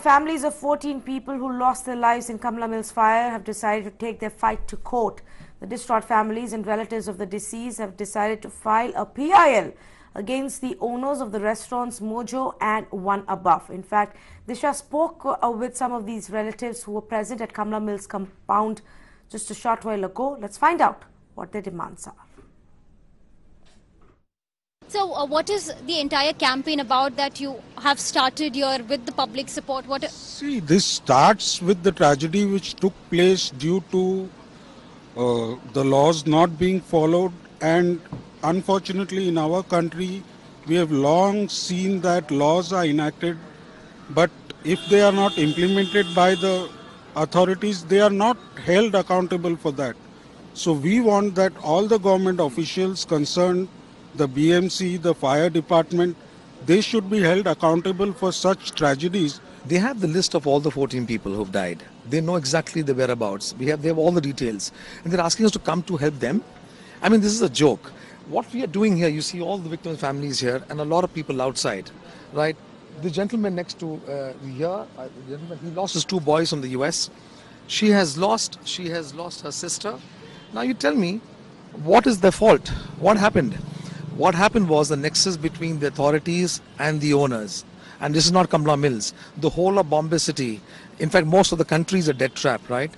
Families of 14 people who lost their lives in Kamala Mills fire have decided to take their fight to court. The distraught families and relatives of the deceased have decided to file a PIL against the owners of the restaurants Mojo and One Above. In fact, Disha spoke with some of these relatives who were present at Kamala Mills compound just a short while ago. Let's find out what their demands are. So what is the entire campaign about that you have started here with the public support? See, this starts with the tragedy which took place due to the laws not being followed, and unfortunately in our country we have long seen that laws are enacted, but if they are not implemented by the authorities, they are not held accountable for that. So we want that all the government officials concerned, the BMC, the fire department, they should be held accountable for such tragedies. They have the list of all the 14 people who've died. They know exactly the whereabouts. They have all the details. And they're asking us to come to help them. I mean, this is a joke. What we are doing here, you see all the victims' families here and a lot of people outside, right? The gentleman next to here, he lost his 2 boys from the US. She has lost her sister. Now you tell me, what is their fault? What happened? What happened was the nexus between the authorities and the owners. And this is not Kamala Mills. The whole of Bombay city, in fact, most of the country is a death trap, right?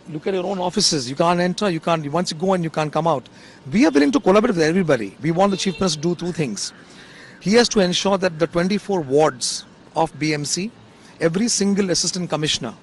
Look at your own offices. You can't enter, you can't, once you go in, you can't come out. We are willing to collaborate with everybody. We want the Chief Minister to do 2 things. He has to ensure that the 24 wards of BMC, every single assistant commissioner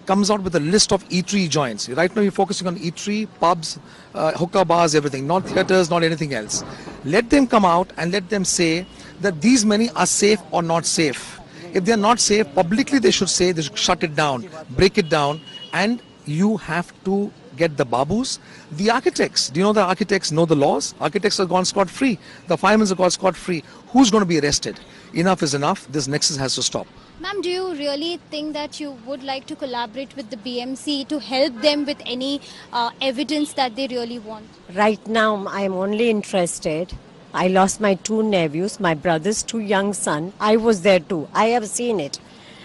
comes out with a list of eatery joints. Right now we're focusing on eatery, pubs, hookah bars, everything, not theatres, not anything else. Let them come out and let them say that these many are safe or not safe. If they're not safe, publicly they should say, they should shut it down, break it down, and you have to get the babus. The architects, do you know the architects know the laws? Architects have gone scot-free. The firemen have gone scot-free. Who's going to be arrested? Enough is enough. This nexus has to stop. Ma'am, do you really think that you would like to collaborate with the BMC to help them with any evidence that they really want? Right now, I'm only interested. I lost my 2 nephews, my brother's 2 young sons. I was there too. I have seen it.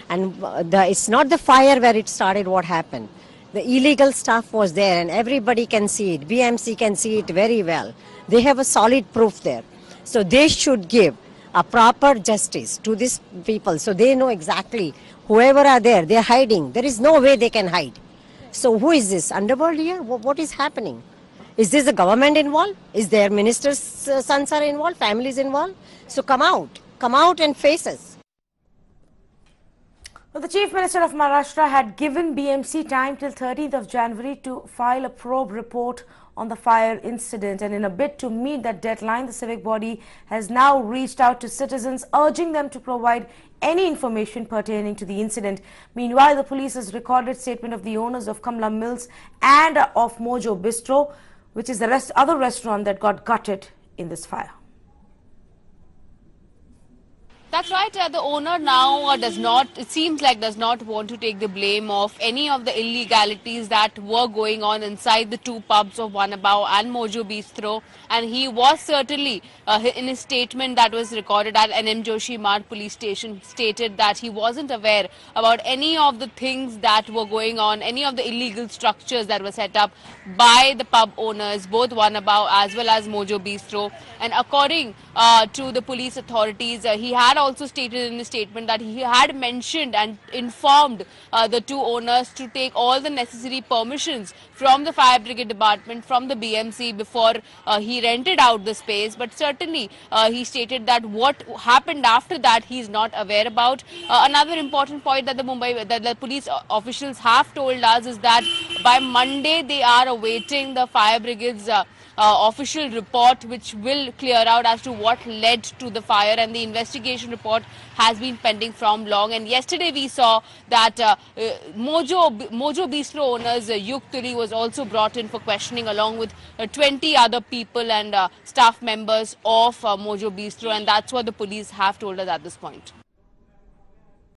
And it's not the fire where it started, what happened. The illegal stuff was there and everybody can see it. BMC can see it very well. They have a solid proof there. So they should give a proper justice to these people so they know exactly whoever are there, they're hiding. There is no way they can hide. So who is this? Underworld here? What is happening? Is this the government involved? Is their ministers' sons are involved? Families involved? So come out and face us. Well, the Chief Minister of Maharashtra had given BMC time till 13th of January to file a probe report on the fire incident, and in a bid to meet that deadline, the civic body has now reached out to citizens, urging them to provide any information pertaining to the incident. Meanwhile, the police has recorded statement of the owners of Kamala Mills and of Mojo Bistro, which is the other restaurant that got gutted in this fire. That's right. The owner now does not want to take the blame of any of the illegalities that were going on inside the 2 pubs of One Above and Mojo Bistro. And he was certainly, in his statement that was recorded at NM Joshi Mart police station, stated that he wasn't aware about any of the things that were going on, any of the illegal structures that were set up by the pub owners, both One Above as well as Mojo Bistro. And according to the police authorities, he had also stated in his statement that he had mentioned and informed the 2 owners to take all the necessary permissions from the fire brigade department, from the BMC before he rented out the space. But certainly he stated that what happened after that he is not aware about. Another important point that the police officials have told us is that by Monday they are awaiting the fire brigade's official report, which will clear out as to what led to the fire, and the investigation report has been pending from long. And yesterday we saw that Mojo Bistro owners Yug Turi was also brought in for questioning along with 20 other people and staff members of Mojo Bistro, and that's what the police have told us at this point.